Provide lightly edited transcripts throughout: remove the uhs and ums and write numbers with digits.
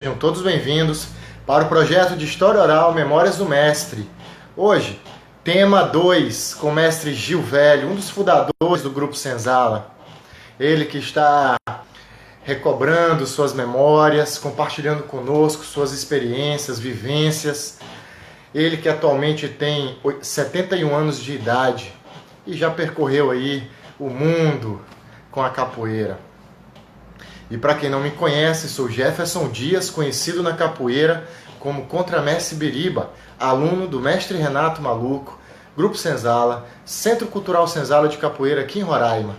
Sejam todos bem-vindos para o projeto de História Oral Memórias do Mestre. Hoje, tema 2, com o mestre Gil Velho, um dos fundadores do Grupo Senzala. Ele que está recobrando suas memórias, compartilhando conosco suas experiências, vivências. Ele que atualmente tem 71 anos de idade e já percorreu aí o mundo com a capoeira. E para quem não me conhece, sou Jefferson Dias, conhecido na capoeira como Contramestre Biriba, aluno do mestre Renato Maluco, Grupo Senzala, Centro Cultural Senzala de Capoeira aqui em Roraima.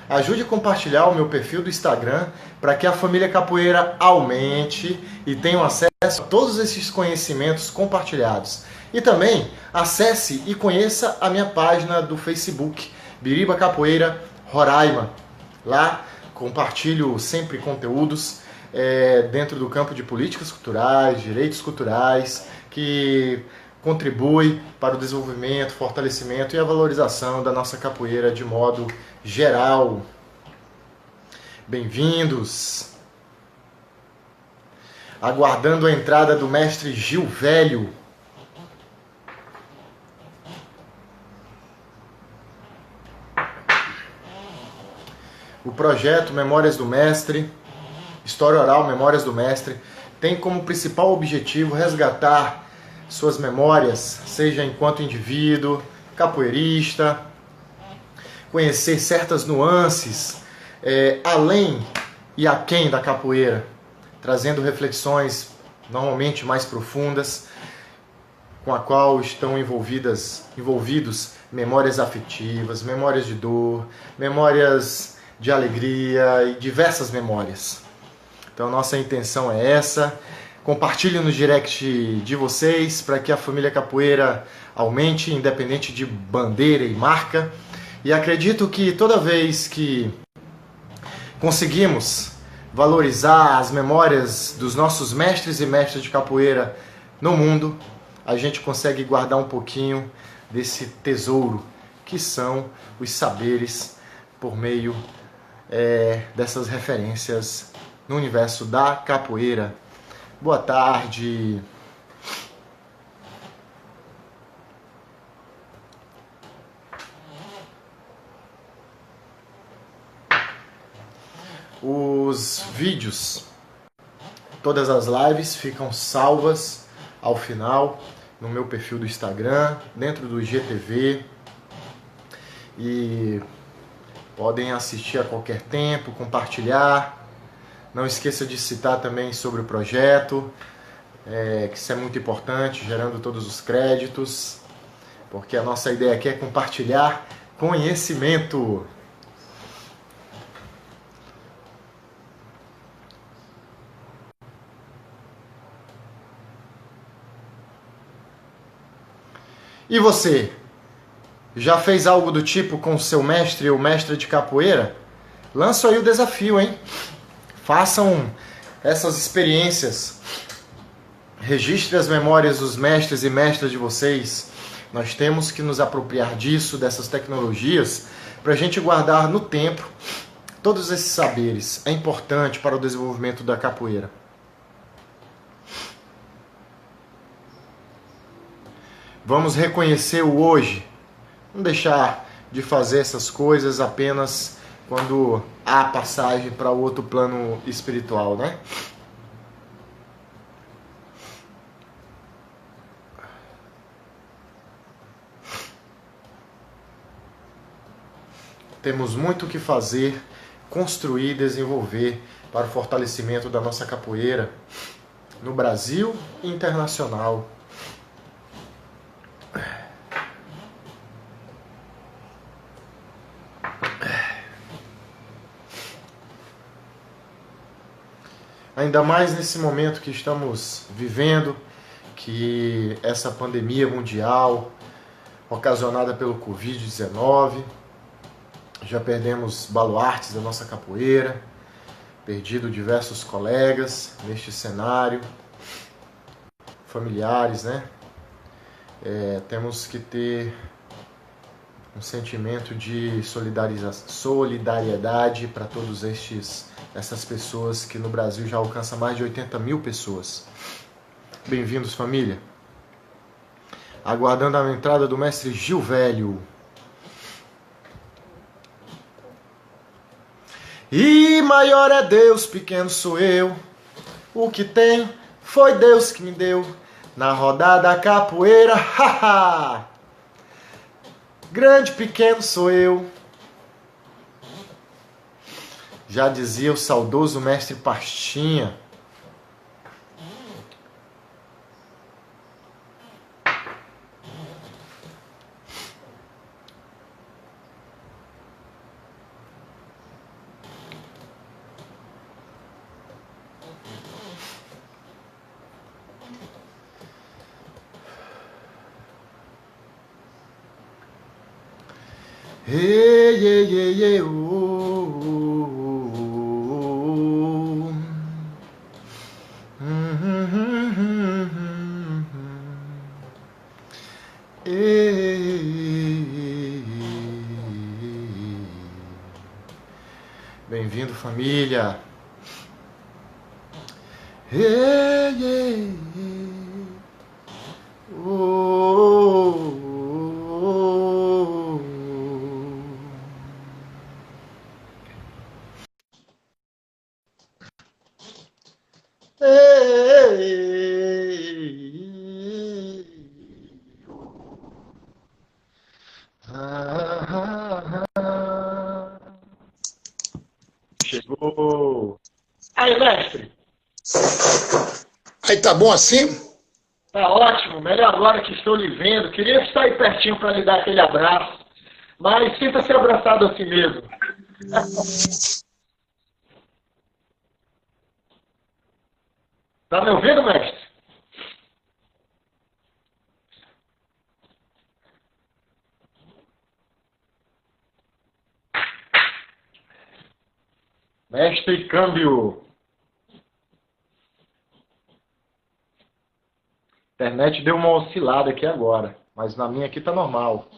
Ajude a compartilhar o meu perfil do Instagram para que a família capoeira aumente e tenha acesso a todos esses conhecimentos compartilhados. E também acesse e conheça a minha página do Facebook, Biriba Capoeira Roraima. Lá compartilho sempre conteúdos dentro do campo de políticas culturais, direitos culturais, que contribui para o desenvolvimento, fortalecimento e a valorização da nossa capoeira de modo geral. Bem-vindos! Aguardando a entrada do mestre Gil Velho. O projeto Memórias do Mestre, História Oral Memórias do Mestre, tem como principal objetivo resgatar suas memórias, seja enquanto indivíduo, capoeirista, conhecer certas nuances além e aquém da capoeira, trazendo reflexões normalmente mais profundas, com a qual estão envolvidos memórias afetivas, memórias de dor, memórias de alegria e diversas memórias. Então nossa intenção é essa. Compartilhe no direct de vocês para que a família capoeira aumente, independente de bandeira e marca. E acredito que toda vez que conseguimos valorizar as memórias dos nossos mestres e mestras de capoeira no mundo, a gente consegue guardar um pouquinho desse tesouro que são os saberes por meio dessas referências no universo da capoeira. Boa tarde. Os vídeos, todas as lives ficam salvas ao final no meu perfil do Instagram, dentro do IGTV, e podem assistir a qualquer tempo, compartilhar. Não esqueça de citar também sobre o projeto, que isso é muito importante, gerando todos os créditos, porque a nossa ideia aqui é compartilhar conhecimento. E você? Já fez algo do tipo com o seu mestre ou mestra de capoeira? Lanço aí o desafio, hein? Façam essas experiências. Registre as memórias dos mestres e mestras de vocês. Nós temos que nos apropriar disso, dessas tecnologias, para a gente guardar no tempo todos esses saberes. É importante para o desenvolvimento da capoeira. Vamos reconhecer o hoje. Não deixar de fazer essas coisas apenas quando há passagem para o outro plano espiritual, né? Temos muito o que fazer, construir e desenvolver para o fortalecimento da nossa capoeira no Brasil e internacional. Ainda mais nesse momento que estamos vivendo, que essa pandemia mundial ocasionada pelo Covid-19, já perdemos baluartes da nossa capoeira, perdido diversos colegas neste cenário, familiares, né? Temos que ter um sentimento de solidariedade para todos estes essas pessoas que no Brasil já alcançam mais de 80 mil pessoas. Bem-vindos, família. Aguardando a entrada do mestre Gil Velho. E maior é Deus, pequeno sou eu. O que tenho foi Deus que me deu. Na rodada capoeira, haha. Grande, pequeno sou eu. Já dizia o saudoso mestre Pastinha. Hey, hey, hey, hey, oh, oh, oh, oh. Bem-vindo, família. Hey, hey, hey. Oh, oh, oh, oh. Chegou. Aí, mestre. Aí tá bom assim? Tá ótimo. Melhor agora que estou lhe vendo. Queria estar aí pertinho para lhe dar aquele abraço. Mas sinta-se abraçado assim mesmo. Tá me ouvindo, mestre? Mestre, câmbio. A internet deu uma oscilada aqui agora, mas na minha aqui tá normal.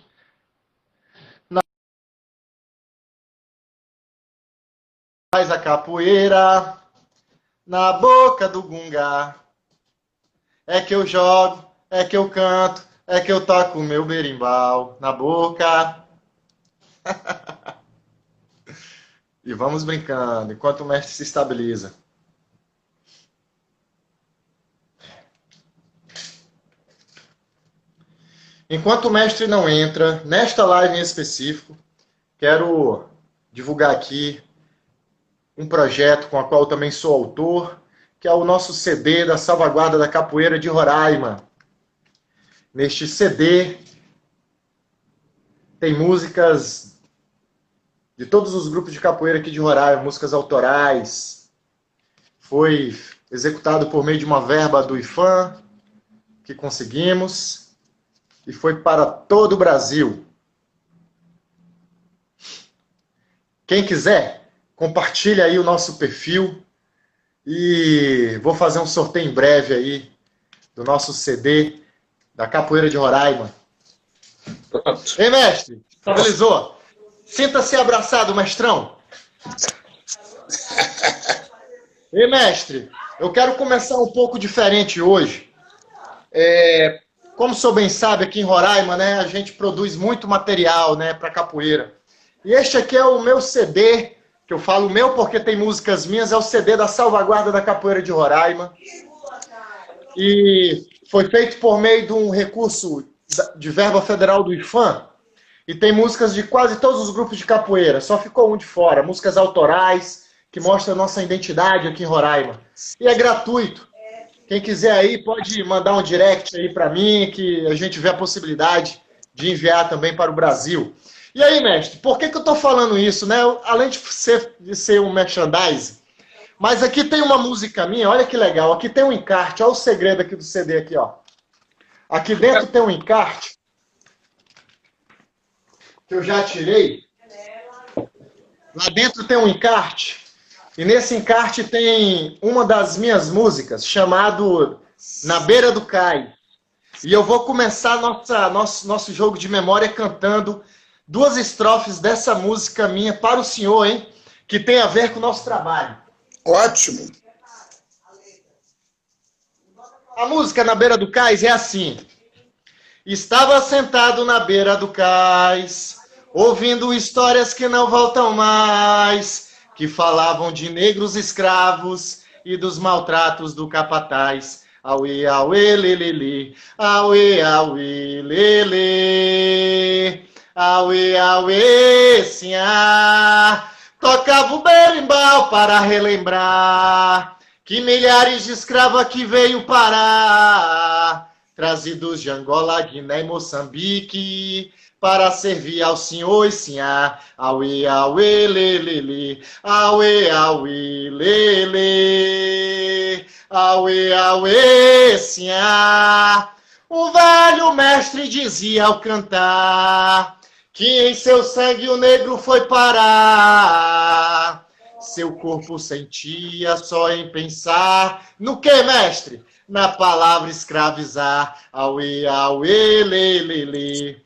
Faz a capoeira na boca do gunga. É que eu jogo, é que eu canto, é que eu toco o meu berimbau na boca. E vamos brincando, enquanto o mestre se estabiliza. Enquanto o mestre não entra, nesta live em específico, quero divulgar aqui um projeto com o qual eu também sou autor, que é o nosso CD da Salvaguarda da Capoeira de Roraima. Neste CD tem músicas de todos os grupos de capoeira aqui de Roraima, músicas autorais. Foi executado por meio de uma verba do IFAM, que conseguimos, e foi para todo o Brasil. Quem quiser, compartilha aí o nosso perfil e vou fazer um sorteio em breve aí do nosso CD da Capoeira de Roraima. Pronto. Ei, mestre, estabilizou? Sinta-se abraçado, mestrão. Ei, mestre, eu quero começar um pouco diferente hoje. Como o senhor bem sabe, aqui em Roraima, né, a gente produz muito material, né, para capoeira. E este aqui é o meu CD, que eu falo meu porque tem músicas minhas, é o CD da Salvaguarda da Capoeira de Roraima. E foi feito por meio de um recurso de verba federal do IFAM. E tem músicas de quase todos os grupos de capoeira, só ficou um de fora, músicas autorais, que mostram a nossa identidade aqui em Roraima. E é gratuito. Quem quiser aí pode mandar um direct aí para mim, que a gente vê a possibilidade de enviar também para o Brasil. E aí, mestre, por que eu estou falando isso, né? Além de ser um merchandising, mas aqui tem uma música minha, olha que legal, aqui tem um encarte, olha o segredo aqui do CD aqui, ó. Aqui dentro tem um encarte, que eu já tirei. Lá dentro tem um encarte, e nesse encarte tem uma das minhas músicas, chamado Na Beira do Cais. E eu vou começar nosso jogo de memória cantando 2 estrofes dessa música minha para o senhor, hein? Que tem a ver com o nosso trabalho. Ótimo. A música Na Beira do Cais é assim. Estava sentado na beira do cais, ouvindo histórias que não voltam mais, que falavam de negros escravos e dos maltratos do capataz. Auê, auê, lelele, auê, auê, lele, auê, auê, sinhá. Tocava o berimbau para relembrar que milhares de escravos aqui veio parar, trazidos de Angola, Guiné e Moçambique, para servir ao senhor e sinhá. Auê, auê, lelele, auê, auê, lele, auê, auê, sinhá. O velho mestre dizia ao cantar que em seu sangue o negro foi parar. Seu corpo sentia só em pensar no que, mestre? Na palavra escravizar. Auê, auê, lelele.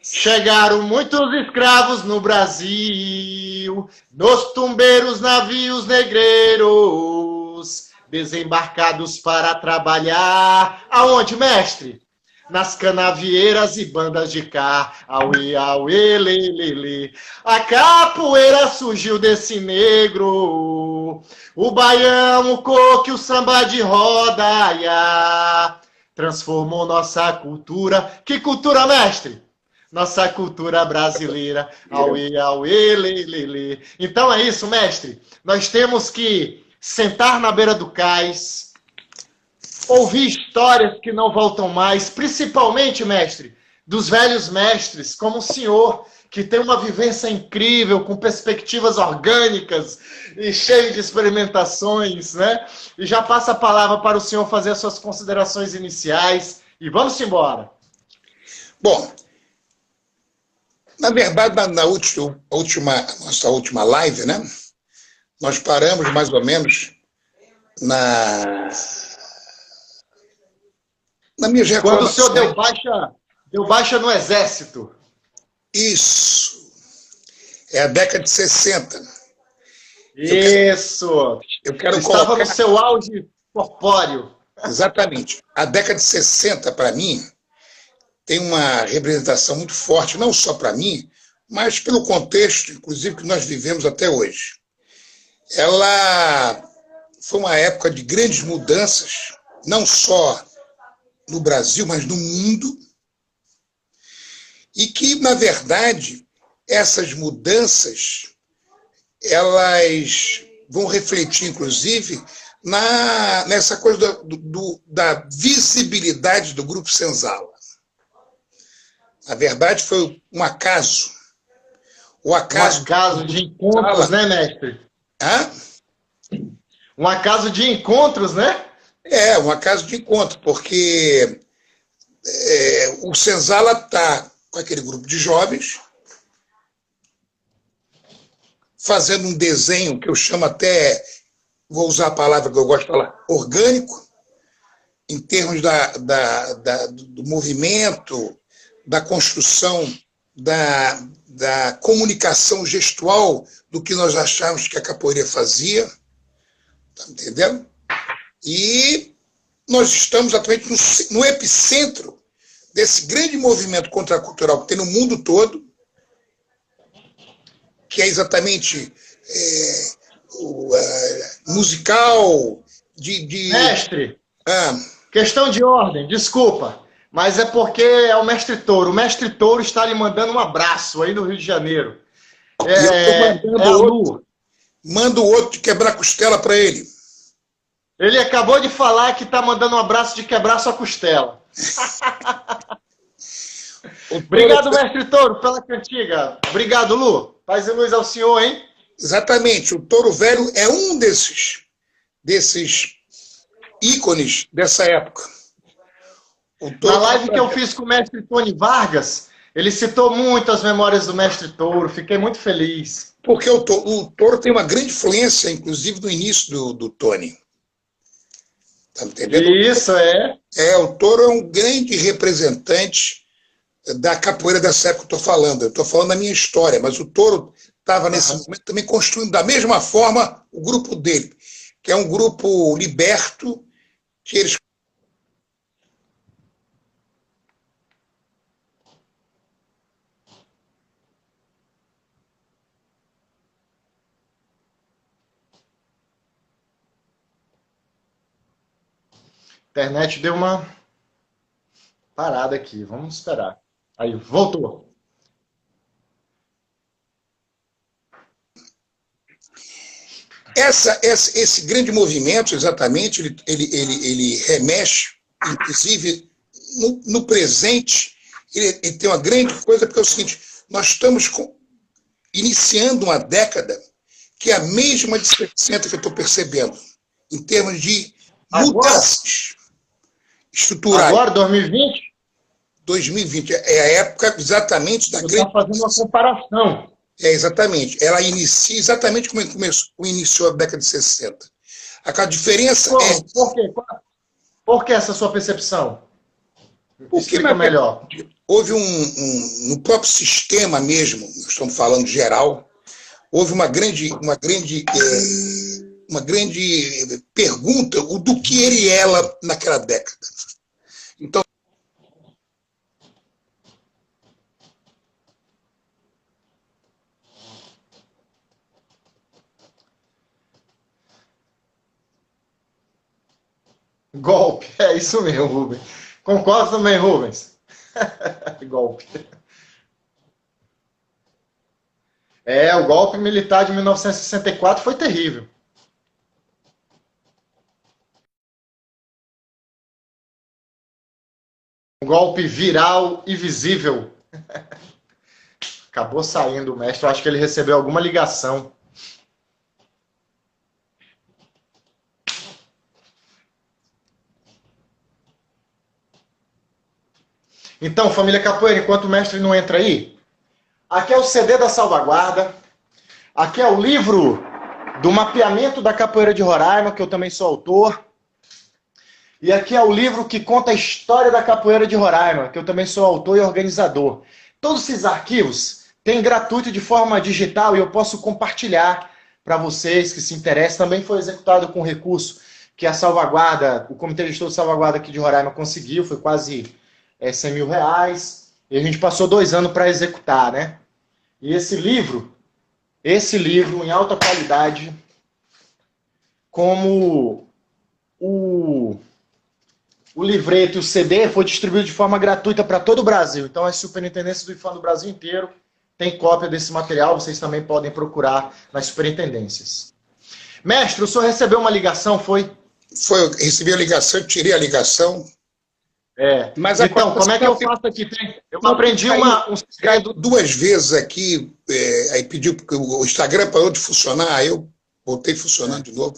Chegaram muitos escravos no Brasil, nos tumbeiros navios negreiros, desembarcados para trabalhar. Aonde, mestre? Nas canavieiras e bandas de cá. Auê, auê, lelele. A capoeira surgiu desse negro, o baião, o coque, o samba de roda, ia. Transformou nossa cultura. Que cultura, mestre? Nossa cultura brasileira. Auê, auê, lelele. Então é isso, mestre. Nós temos que sentar na beira do cais, ouvir histórias que não voltam mais, principalmente, mestre, dos velhos mestres, como o senhor, que tem uma vivência incrível, com perspectivas orgânicas e cheio de experimentações, né? E já passa a palavra para o senhor fazer as suas considerações iniciais e vamos embora. Bom, na verdade, na nossa última live, né? Nós paramos mais ou menos na minha recordação. Quando o senhor deu baixa no exército. Isso. É a década de 60. Isso. Eu quero Estava colocar... no seu auge corpóreo. Exatamente. A década de 60, para mim, tem uma representação muito forte, não só para mim, mas pelo contexto, inclusive, que nós vivemos até hoje. Ela foi uma época de grandes mudanças, não só no Brasil, mas no mundo, e que, na verdade, essas mudanças, elas vão refletir, inclusive, nessa coisa da visibilidade do Grupo Senzala. Na verdade, foi um acaso. Um acaso de encontros, né, mestre? Hã? Um acaso de encontros, né? É, um acaso de encontro, porque o Senzala está com aquele grupo de jovens, fazendo um desenho que eu chamo até, vou usar a palavra que eu gosto de falar, orgânico, em termos do movimento, da construção, da comunicação gestual do que nós achávamos que a capoeira fazia. Está entendendo? E nós estamos atualmente no epicentro desse grande movimento contracultural que tem no mundo todo, que é exatamente musical, Mestre, questão de ordem, desculpa, mas é porque é o Mestre Touro. O Mestre Touro está lhe mandando um abraço aí no Rio de Janeiro. Manda o outro de quebrar costela para ele. Ele acabou de falar que está mandando um abraço de quebrar sua costela. Obrigado, Mestre Touro, pela cantiga. Obrigado, Lu. Paz e luz ao senhor, hein? Exatamente. O Touro Velho é um desses ícones dessa época. Na live que eu fiz com o Mestre Tony Vargas, ele citou muito as memórias do Mestre Touro. Fiquei muito feliz. Porque o Touro tem uma grande influência, inclusive, no início do Tony. Tá entendendo? Isso, é. O Touro é um grande representante da capoeira dessa época que eu estou falando. Eu estou falando da minha história, mas o Touro estava nesse momento também construindo da mesma forma o grupo dele. que é um grupo liberto, que eles... A internet deu uma parada aqui, vamos esperar. Aí, voltou. Esse grande movimento, exatamente, ele remexe, inclusive, no presente, ele tem uma grande coisa, porque é o seguinte, nós estamos iniciando uma década que é a mesma de 60 que eu estou percebendo, em termos de mudanças estruturais. Agora, 2020? 2020 é a época exatamente da grande... Você está fazendo uma comparação. Exatamente. Ela inicia exatamente como iniciou a década de 60. A diferença é... Por quê? Por que essa sua percepção? Explica melhor. Houve no próprio sistema mesmo, nós estamos falando geral, houve uma grande pergunta do que ele e ela naquela década. Então, golpe, é isso mesmo, Rubens. Concordo também, Rubens. Golpe. O golpe militar de 1964 foi terrível. Um golpe viral e visível. Acabou saindo o mestre. Eu acho que ele recebeu alguma ligação. Então, família Capoeira, enquanto o mestre não entra aí, aqui é o CD da Salvaguarda, aqui é o livro do mapeamento da capoeira de Roraima, que eu também sou autor, e aqui é o livro que conta a história da capoeira de Roraima, que eu também sou autor e organizador. Todos esses arquivos têm gratuito de forma digital e eu posso compartilhar para vocês que se interessam. Também foi executado com recurso que a Salvaguarda, o Comitê de Estudo de Salvaguarda aqui de Roraima conseguiu, foi quase 100 mil reais, e a gente passou 2 anos para executar, né? E esse livro em alta qualidade, como o livreto e o CD, foi distribuído de forma gratuita para todo o Brasil. Então, as superintendências do IFAM do Brasil inteiro têm cópia desse material, vocês também podem procurar nas superintendências. Mestre, o senhor recebeu uma ligação, foi? Foi, eu recebi a ligação, tirei a ligação. Mas então, como é que eu faço aqui? Eu aprendi um segredo 2 vezes aqui, aí pediu porque o Instagram parou de funcionar, aí eu voltei funcionando de novo.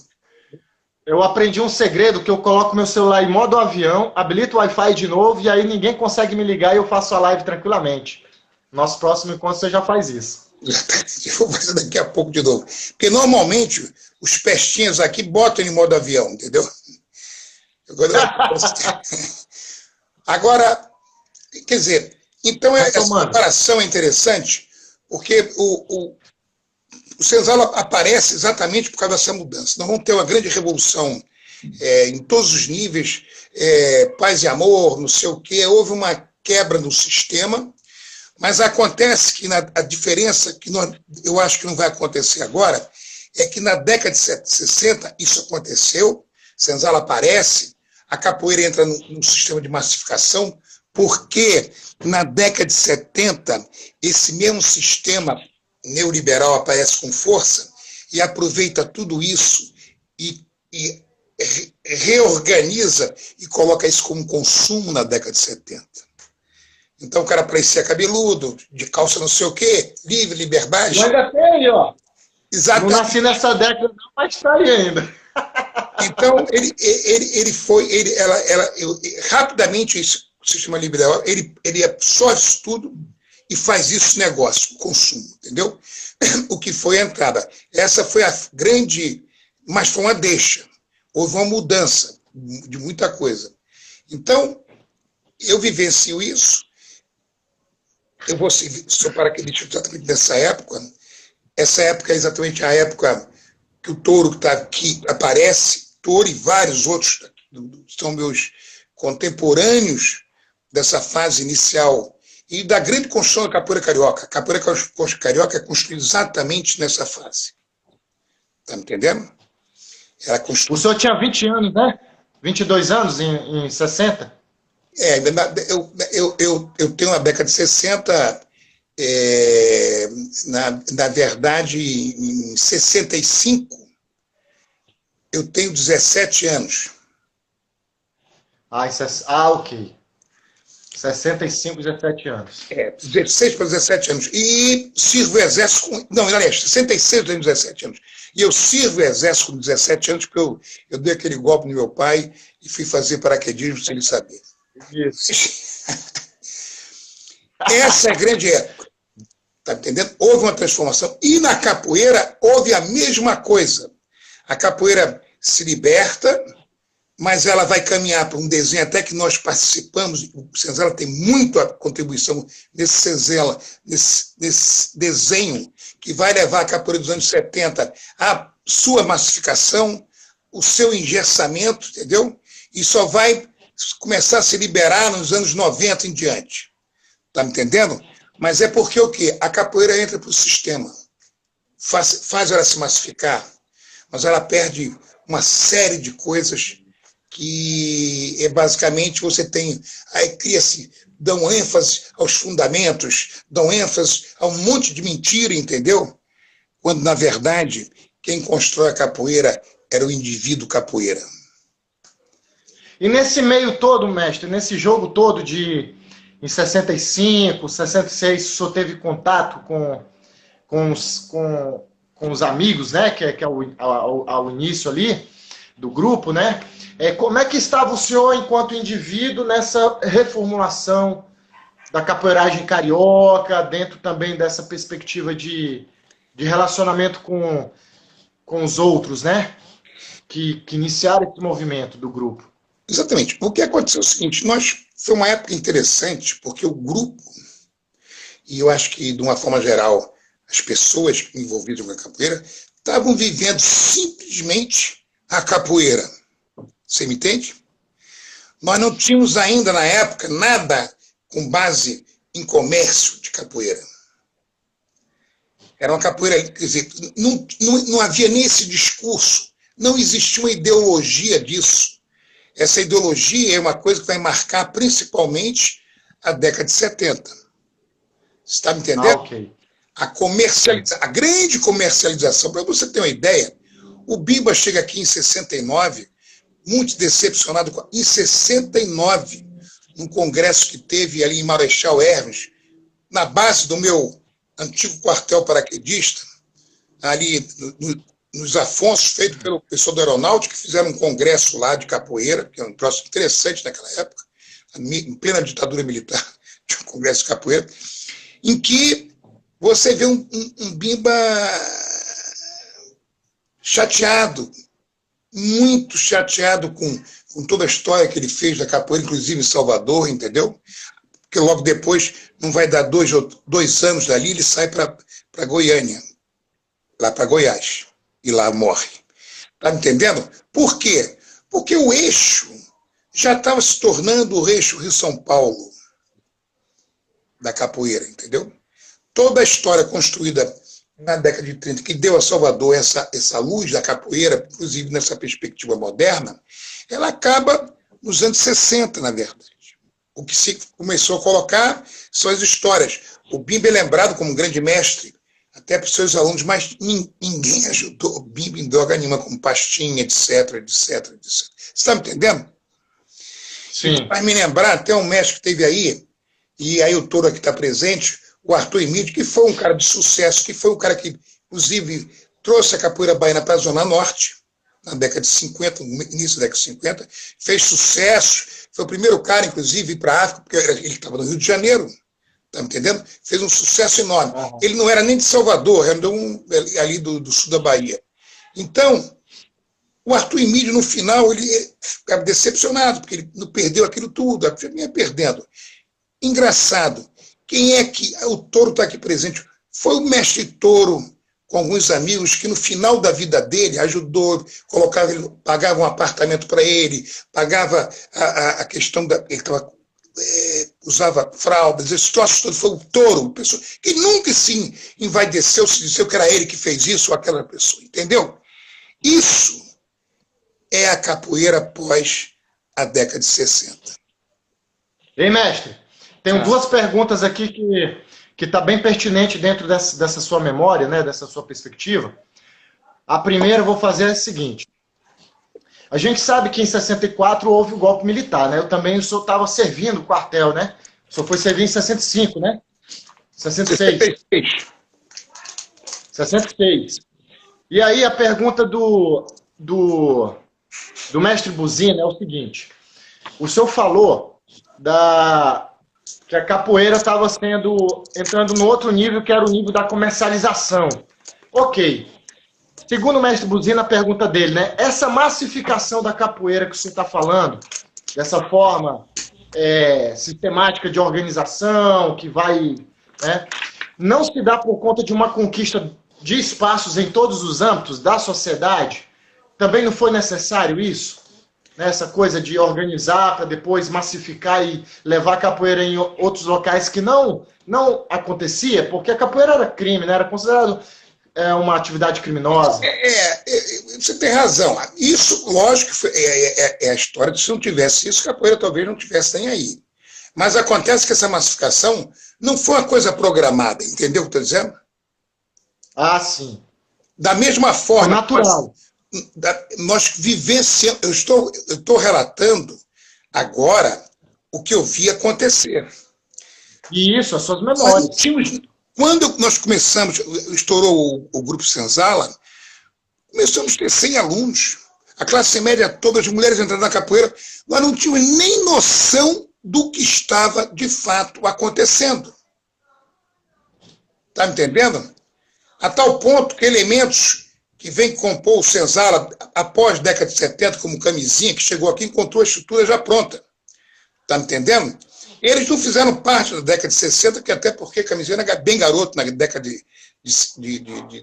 Eu aprendi um segredo que eu coloco meu celular em modo avião, habilito o Wi-Fi de novo e aí ninguém consegue me ligar e eu faço a live tranquilamente. Nosso próximo encontro você já faz isso. Eu vou fazer daqui a pouco de novo. Porque normalmente os pestinhas aqui botam em modo avião, entendeu? Agora, quer dizer, então essa comparação é interessante, porque o Senzala aparece exatamente por causa dessa mudança. Nós vamos ter uma grande revolução em todos os níveis, paz e amor, não sei o quê. Houve uma quebra no sistema, mas acontece que a diferença, que eu acho que não vai acontecer agora, é que na década de 60 isso aconteceu, Senzala aparece, a capoeira entra num sistema de massificação, porque na década de 70 esse mesmo sistema neoliberal aparece com força e aproveita tudo isso e reorganiza e coloca isso como consumo na década de 70. Então o cara parecia cabeludo, de calça não sei o quê, livre, liberdade. Eu ainda tenho, ó. Exatamente. Não nasci nessa década, não, mas está aí ainda. Então, rapidamente, o sistema liberal, ele absorve isso tudo e faz isso negócio, consumo, entendeu? O que foi a entrada. Essa foi a grande, mas foi uma deixa. Houve uma mudança de muita coisa. Então, eu vivencio isso. Eu sou paraquedista exatamente nessa época. Essa época é exatamente a época que o touro que aparece, touro e vários outros são meus contemporâneos dessa fase inicial e da grande construção da capoeira carioca. A capoeira carioca é construída exatamente nessa fase. Está me entendendo? O senhor tinha 20 anos, né? 22 anos em 60? Eu tenho na década de 60, na verdade, em 65, eu tenho 17 anos. Ok. 65, 17 anos. 16 para 17 anos. E sirvo o exército com... Não, aliás, 66 eu tenho 17 anos. E eu sirvo o exército com 17 anos porque eu dei aquele golpe no meu pai e fui fazer paraquedismo sem ele saber. Isso. Essa é a grande época. Está entendendo? Houve uma transformação. E na capoeira houve a mesma coisa. A capoeira se liberta, mas ela vai caminhar para um desenho até que nós participamos. O Senzala tem muita contribuição nesse desenho que vai levar a capoeira dos anos 70 à sua massificação, o seu engessamento, entendeu? E só vai começar a se liberar nos anos 90 em diante. Está me entendendo? Mas é porque o quê? A capoeira entra para o sistema, faz ela se massificar, mas ela perde uma série de coisas que basicamente você tem, aí cria-se, dão ênfase aos fundamentos, dão ênfase a um monte de mentira, entendeu? Quando, na verdade, quem constrói a capoeira era o indivíduo capoeira. E nesse meio todo, mestre, nesse jogo todo em 65, 66, o senhor teve contato com os amigos, né, que é ao início ali do grupo, né? Como é que estava o senhor enquanto indivíduo nessa reformulação da capoeiragem carioca, dentro também dessa perspectiva de relacionamento com os outros, né? Que iniciaram esse movimento do grupo? Exatamente. O que aconteceu é o seguinte, foi uma época interessante, porque o grupo, e eu acho que, de uma forma geral, as pessoas envolvidas com a capoeira, estavam vivendo simplesmente a capoeira. Você me entende? Nós não tínhamos ainda, na época, nada com base em comércio de capoeira. Era uma capoeira, quer dizer, não havia nem esse discurso, não existia uma ideologia disso. Essa ideologia é uma coisa que vai marcar principalmente a década de 70. Você está me entendendo? Ok. A grande comercialização, para você ter uma ideia, o Bimba chega aqui em 69, muito decepcionado, em 69, num congresso que teve ali em Marechal Hermes, na base do meu antigo quartel paraquedista, ali nos Afonsos, feito pelo pessoal da Aeronáutica, que fizeram um congresso lá de capoeira, que é um troço interessante naquela época, em plena ditadura militar, de um congresso de capoeira, em que você vê um Bimba chateado, muito chateado com toda a história que ele fez da capoeira, inclusive em Salvador, entendeu? Porque logo depois, não vai dar 2 anos dali, ele sai para Goiânia, lá para Goiás, e lá morre. Está me entendendo? Por quê? Porque o eixo já estava se tornando o eixo Rio-São Paulo da capoeira, entendeu? Toda a história construída na década de 30, que deu a Salvador essa luz da capoeira, inclusive nessa perspectiva moderna, ela acaba nos anos 60, na verdade. O que se começou a colocar são as histórias. O Bimba é lembrado como um grande mestre, até para os seus alunos, mas ninguém ajudou o Bimba em droga nenhuma, como pastinha, etc, etc, etc. Você está me entendendo? Sim. Vai me lembrar até um mestre que teve aí, e aí o Touro aqui está presente, o Arthur Emílio, que foi um cara de sucesso, que foi um cara que, inclusive, trouxe a capoeira baiana para a Zona Norte, na década de 50, no início da década de 50, fez sucesso, foi o primeiro cara, inclusive, a ir para a África, porque ele estava no Rio de Janeiro, tá me entendendo? Fez um sucesso enorme. Uhum. Ele não era nem de Salvador, era ali do sul da Bahia. Então, o Arthur Emílio, no final, ele ficava decepcionado, porque ele não perdeu aquilo tudo, vinha perdendo. Engraçado, quem é que o Touro está aqui presente? Foi o mestre Touro, com alguns amigos que no final da vida dele ajudou, colocava, pagava um apartamento para ele, pagava a questão da... Ele usava fraldas, esse troço todo, foi um touro, pessoa que nunca se envaideceu, se disse que era ele que fez isso ou aquela pessoa, entendeu? Isso é a capoeira pós a década de 60. Ei, mestre, tenho duas perguntas aqui que está bem pertinente dentro dessa sua memória, né, dessa sua perspectiva. A primeira eu vou fazer a seguinte. A gente sabe que em 64 houve o golpe militar, né? Eu também estava servindo o quartel, né? O senhor foi servir em 65, né? 66. 66. E aí a pergunta do mestre Buzina é o seguinte. O senhor falou que a capoeira estava entrando no outro nível, que era o nível da comercialização. Ok. Segundo o mestre Buzina, a pergunta dele, né? Essa massificação da capoeira que o senhor está falando, dessa forma sistemática de organização, que vai... né, não se dá por conta de uma conquista de espaços em todos os âmbitos da sociedade? Também não foi necessário isso? Né? Essa coisa de organizar para depois massificar e levar a capoeira em outros locais que não acontecia, porque a capoeira era crime, né? Era considerado... uma atividade criminosa. Você tem razão. Isso, lógico, é a história de se não tivesse isso, a capoeira talvez não tivesse nem aí. Mas acontece que essa massificação não foi uma coisa programada, entendeu o que eu estou dizendo? Ah, sim. Da mesma forma... É natural. Nós vivenciamos... Eu estou relatando agora o que eu vi acontecer. E isso, as suas memórias. Quando nós começamos, estourou o Grupo Senzala, começamos a ter 100 alunos, a classe média toda, as mulheres entrando na capoeira, nós não tínhamos nem noção do que estava de fato acontecendo. Está me entendendo? A tal ponto que elementos que vêm compor o Senzala após a década de 70, como Camisinha, que chegou aqui e encontrou a estrutura já pronta. Está me entendendo? Eles não fizeram parte da década de 60, que até porque Camisinha era bem garoto na década de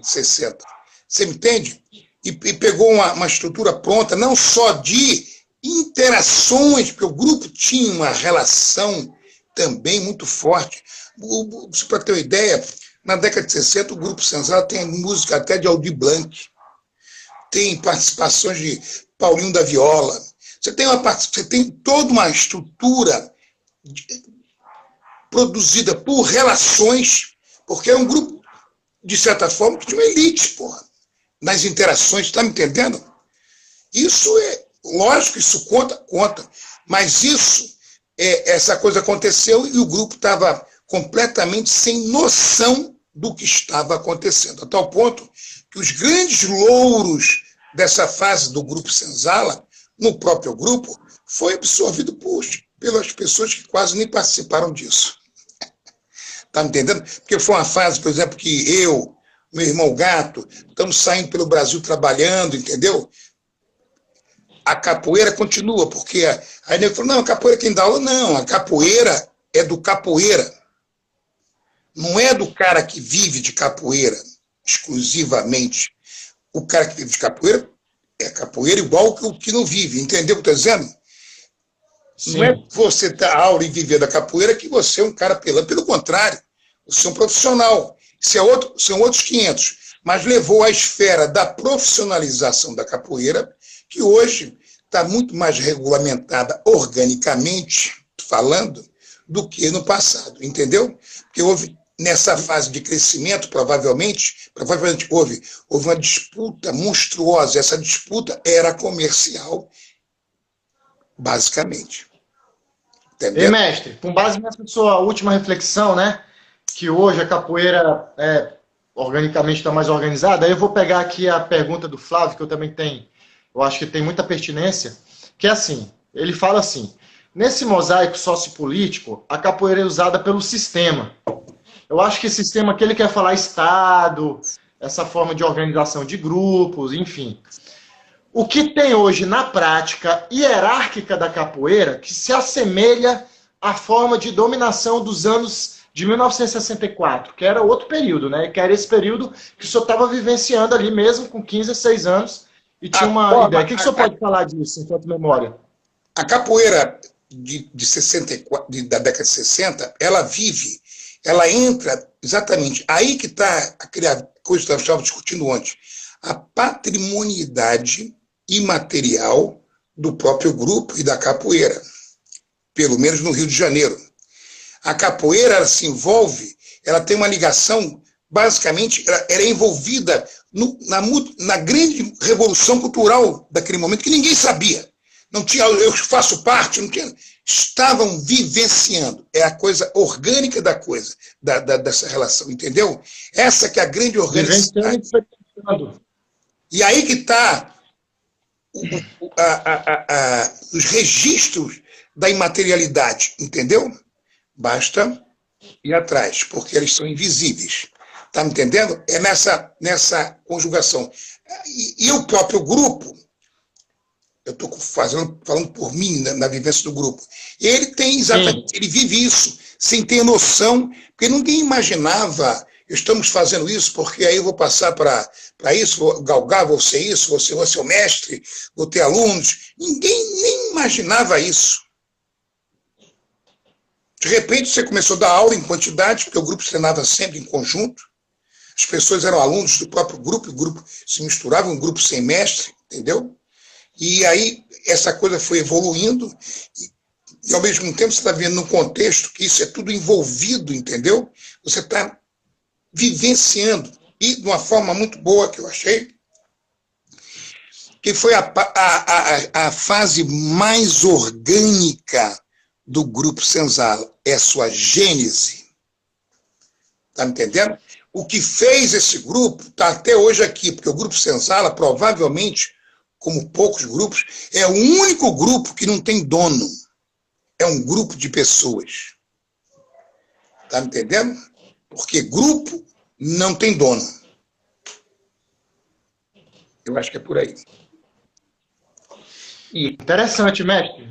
60. Você me entende? E pegou uma estrutura pronta, não só de interações, porque o grupo tinha uma relação também muito forte. Para ter uma ideia, na década de 60, o Grupo Senzala tem música até de Aldir Blanc, tem participações de Paulinho da Viola. Você tem toda uma estrutura produzida por relações, porque é um grupo, de certa forma, que tinha uma elite, porra, nas interações, está me entendendo? Isso é, lógico, isso conta, mas essa coisa aconteceu e o grupo estava completamente sem noção do que estava acontecendo, a tal ponto que os grandes louros dessa fase do Grupo Senzala, no próprio grupo, foi absorvido pelas pessoas que quase nem participaram disso. Está me entendendo? Porque foi uma fase, por exemplo, que eu, meu irmão Gato, estamos saindo pelo Brasil trabalhando, entendeu? A capoeira continua, porque aí ele falou, não, a capoeira quem dá aula, não, a capoeira é do capoeira. Não é do cara que vive de capoeira exclusivamente. O cara que vive de capoeira é capoeira igual que o que não vive, entendeu o que eu estou dizendo? Sim. Não é você dar aula e viver da capoeira que você é um cara pelando. Pelo contrário, você é um profissional. São outros 500. Mas levou à esfera da profissionalização da capoeira, que hoje está muito mais regulamentada organicamente, falando, do que no passado. Entendeu? Porque houve, nessa fase de crescimento, provavelmente houve uma disputa monstruosa. Essa disputa era comercial, basicamente. Entendeu? E, mestre, com base nessa sua última reflexão, né, que hoje a capoeira organicamente está mais organizada, aí eu vou pegar aqui a pergunta do Flávio, que eu também tenho, eu acho que tem muita pertinência, que é assim, ele fala assim, nesse mosaico sociopolítico, a capoeira é usada pelo sistema. Eu acho que esse sistema que ele quer falar Estado, essa forma de organização de grupos, enfim. O que tem hoje na prática hierárquica da capoeira que se assemelha à forma de dominação dos anos de 1964, que era outro período, né? Que era esse período que o senhor estava vivenciando ali mesmo, com 15 a 6 anos, e tinha uma ideia. O que o senhor pode falar disso, enquanto memória? A capoeira de 64, da década de 60, ela vive, ela entra exatamente, aí que está aquela coisa que nós estávamos discutindo ontem, a patrimonialidade imaterial do próprio grupo e da capoeira, pelo menos no Rio de Janeiro. A capoeira, ela se envolve, ela tem uma ligação, basicamente, ela é envolvida na grande revolução cultural daquele momento, que ninguém sabia. Não tinha, eu faço parte, não tinha, estavam vivenciando. É a coisa orgânica da coisa, dessa relação, entendeu? Essa que é a grande organicidade. E aí que está os registros da imaterialidade, entendeu? Basta ir atrás, porque eles são invisíveis. Está me entendendo? É nessa conjugação. E o próprio grupo, eu estou falando por mim, na vivência do grupo, ele tem exatamente, ele vive isso, sem ter noção, porque ninguém imaginava, estamos fazendo isso, porque aí eu vou passar para isso, vou galgar, vou ser isso, vou ser o mestre, vou ter alunos. Ninguém nem imaginava isso. De repente, você começou a dar aula em quantidade, porque o grupo treinava sempre em conjunto. As pessoas eram alunos do próprio grupo, o grupo se misturava, um grupo sem mestre, entendeu? E aí, essa coisa foi evoluindo, e ao mesmo tempo você está vendo no contexto que isso é tudo envolvido, entendeu? Você está vivenciando, e de uma forma muito boa que eu achei, que foi a fase mais orgânica do Grupo Senzala, é a sua gênese. Está me entendendo? O que fez esse grupo está até hoje aqui, porque o Grupo Senzala, provavelmente, como poucos grupos, é o único grupo que não tem dono. É um grupo de pessoas. Está me entendendo? Porque grupo não tem dono. Eu acho que é por aí. Interessante, mestre.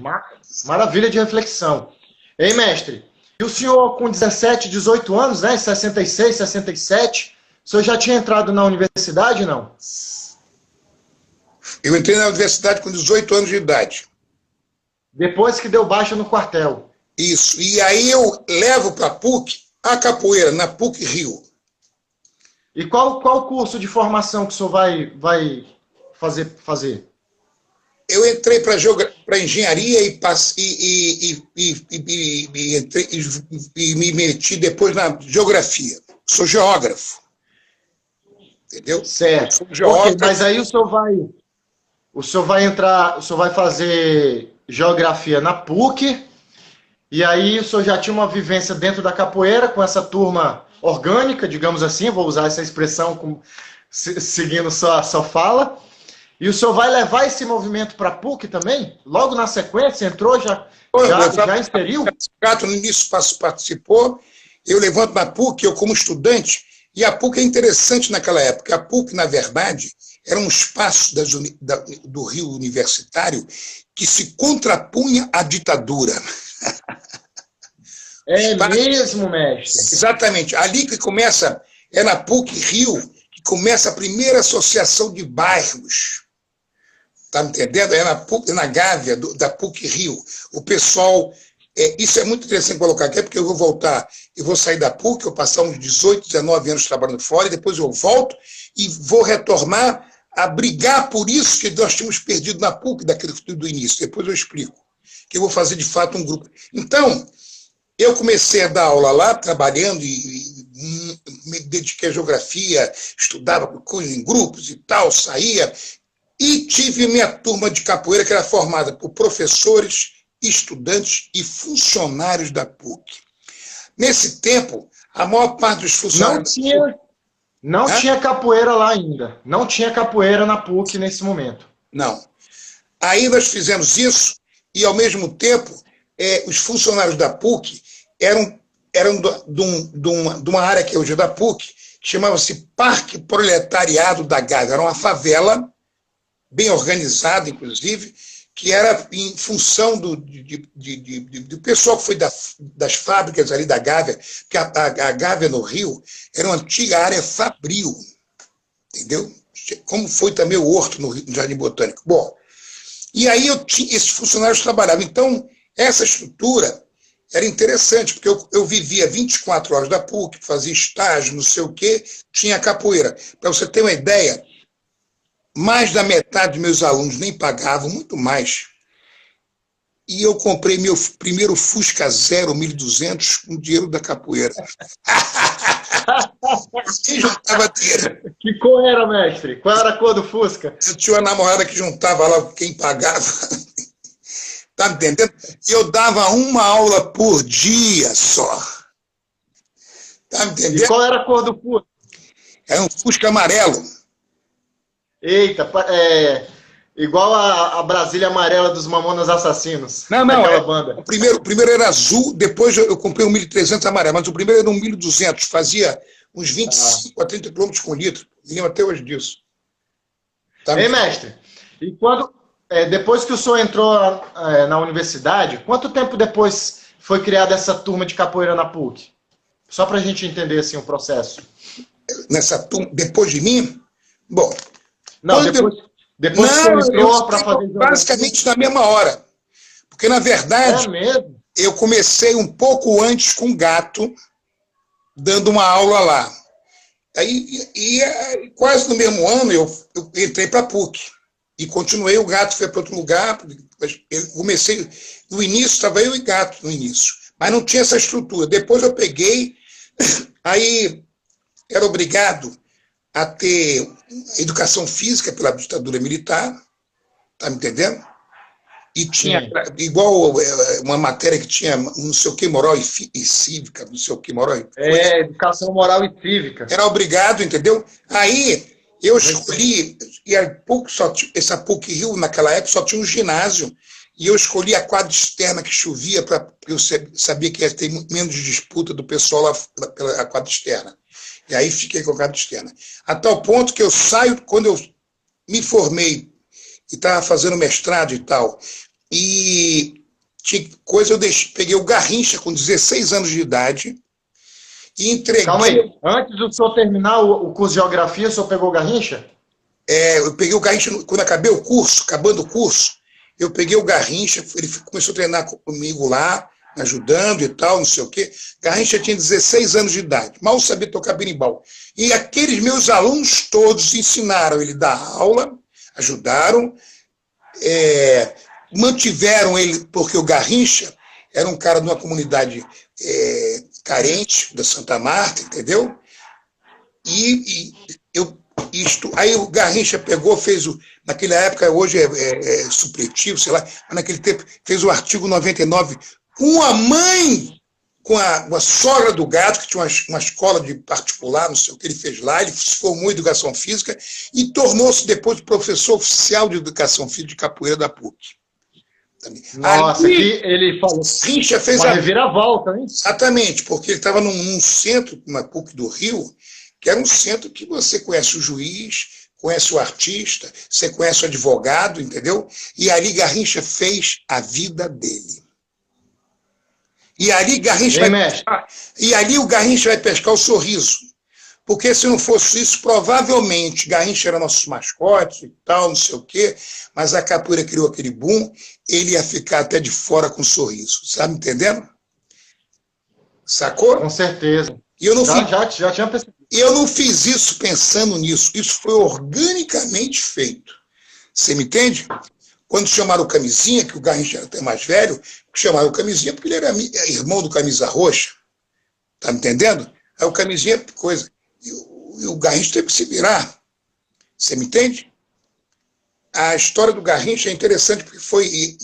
Maravilha de reflexão. Ei, mestre, e o senhor com 17, 18 anos, né, 66, 67, o senhor já tinha entrado na universidade, não? Eu entrei na universidade com 18 anos de idade. Depois que deu baixa no quartel. Isso. E aí eu levo para a PUC a capoeira, na PUC Rio. E qual curso de formação que o senhor vai fazer? Eu entrei para engenharia e me meti depois na geografia. Sou geógrafo. Entendeu? Certo. Sou geógrafo. Okay, mas aí o senhor vai fazer geografia na PUC, e aí o senhor já tinha uma vivência dentro da capoeira com essa turma orgânica, digamos assim, vou usar essa expressão seguindo sua fala. E o senhor vai levar esse movimento para a PUC também? Logo na sequência, entrou, já inseriu? O sindicato no início participou, eu levanto na PUC, eu como estudante, e a PUC é interessante naquela época. A PUC, na verdade, era um espaço do Rio Universitário que se contrapunha à ditadura. É mesmo, mestre? Exatamente. Ali que começa, é na PUC Rio, que começa a primeira associação de bairros. Está me entendendo? É na Gávea, da PUC Rio. O pessoal... isso é muito interessante colocar aqui, porque eu vou voltar, eu vou sair da PUC, eu vou passar uns 18, 19 anos trabalhando fora, e depois eu volto e vou retornar a brigar por isso que nós tínhamos perdido na PUC do início. Depois eu explico. Que eu vou fazer, de fato, um grupo. Então, eu comecei a dar aula lá, trabalhando, e me dediquei à geografia, estudava coisas em grupos e tal, saía, e tive minha turma de capoeira, que era formada por professores, estudantes e funcionários da PUC. Nesse tempo, a maior parte dos funcionários... Não tinha capoeira lá ainda. Não tinha capoeira na PUC nesse momento. Não. Aí nós fizemos isso e, ao mesmo tempo, os funcionários da PUC eram de uma área que é hoje é da PUC, que chamava-se Parque Proletariado da Gávea. Era uma favela, bem organizada, inclusive, que era em função do pessoal que foi das fábricas ali da Gávea, porque a Gávea no Rio era uma antiga área fabril, entendeu? Como foi também o Horto no Jardim Botânico. Bom, e aí esses funcionários trabalhavam. Então, essa estrutura era interessante, porque eu vivia 24 horas da PUC, fazia estágio, não sei o quê, tinha capoeira. Para você ter uma ideia, mais da metade dos meus alunos nem pagavam, muito mais. E eu comprei meu primeiro Fusca Zero 1200 com o dinheiro da capoeira. E juntava dinheiro. Que cor era, mestre? Qual era a cor do Fusca? Eu tinha uma namorada que juntava lá quem pagava. Tá me entendendo? E eu dava uma aula por dia só. Tá me entendendo? E qual era a cor do Fusca? Era um Fusca amarelo. Eita, igual a Brasília Amarela dos Mamonas Assassinos. Não, aquela banda. O primeiro era azul, depois eu comprei um 1300 amarelo, mas o primeiro era um 1200, fazia uns 25 a 30 km com litro. Lembro até hoje disso. Tá? Ei, mestre, e depois que o senhor entrou na universidade, quanto tempo depois foi criada essa turma de capoeira na PUC? Só para a gente entender assim, o processo. Nessa turma, depois de mim? Bom. Não, depois que você entrou para fazer... Basicamente na mesma hora. Porque, na verdade, eu comecei um pouco antes com o Gato, dando uma aula lá. Aí, quase no mesmo ano, eu entrei para a PUC. E continuei, o Gato foi para outro lugar. Eu comecei, no início, estava eu e Gato no início. Mas não tinha essa estrutura. Depois eu peguei, aí era obrigado a ter educação física pela ditadura militar, tá me entendendo? E tinha, igual uma matéria que tinha não sei o que, moral e cívica, não sei o que, moral e... educação moral e cívica. Era obrigado, entendeu? Aí eu escolhi, e a PUC essa PUC Rio, naquela época, só tinha um ginásio, e eu escolhi a quadra externa que chovia, porque eu sabia que ia ter menos disputa do pessoal lá pela quadra externa. E aí fiquei com a quadra externa. A tal ponto que eu saio, quando eu me formei e estava fazendo mestrado e tal, e tinha coisa, eu peguei o Garrincha com 16 anos de idade e entreguei... Calma aí, antes do senhor terminar o curso de Geografia, o senhor pegou o Garrincha? Eu peguei o Garrincha, quando acabei o curso, acabando o curso, eu peguei o Garrincha, ele começou a treinar comigo lá, me ajudando e tal, não sei o quê. Garrincha tinha 16 anos de idade, mal sabia tocar berimbau. E aqueles meus alunos todos ensinaram ele a dar aula, ajudaram, mantiveram ele, porque o Garrincha era um cara de uma comunidade carente, da Santa Marta, entendeu? Aí o Garrincha pegou, fez naquela época, hoje é supletivo, sei lá, mas naquele tempo fez o artigo 99 com a mãe, com a sogra do Gato, que tinha uma escola de particular, não sei o que ele fez lá, ele se formou em Educação Física e tornou-se depois professor oficial de Educação Física de capoeira da PUC. Nossa, aqui ele falou. Garrincha fez uma reviravolta, hein? Exatamente, porque ele estava num centro, na PUC do Rio, que era um centro que você conhece o juiz, conhece o artista, você conhece o advogado, entendeu? E ali Garrincha fez a vida dele. E ali o Garrincha vai pescar o sorriso. Porque se não fosse isso, provavelmente Garrincha era nosso mascote e tal, não sei o quê, mas a capoeira criou aquele boom, ele ia ficar até de fora com um sorriso. Sabe entendendo? Sacou? Com certeza. E eu não já tinha percebido. E eu não fiz isso pensando nisso. Isso foi organicamente feito. Você me entende? Quando chamaram o Camisinha, que o Garrincha era até mais velho, chamaram o Camisinha porque ele era irmão do Camisa Roxa. Tá me entendendo? Aí o Camisinha, coisa. E o Garrincha teve que se virar. Você me entende? A história do Garrincha é interessante porque foi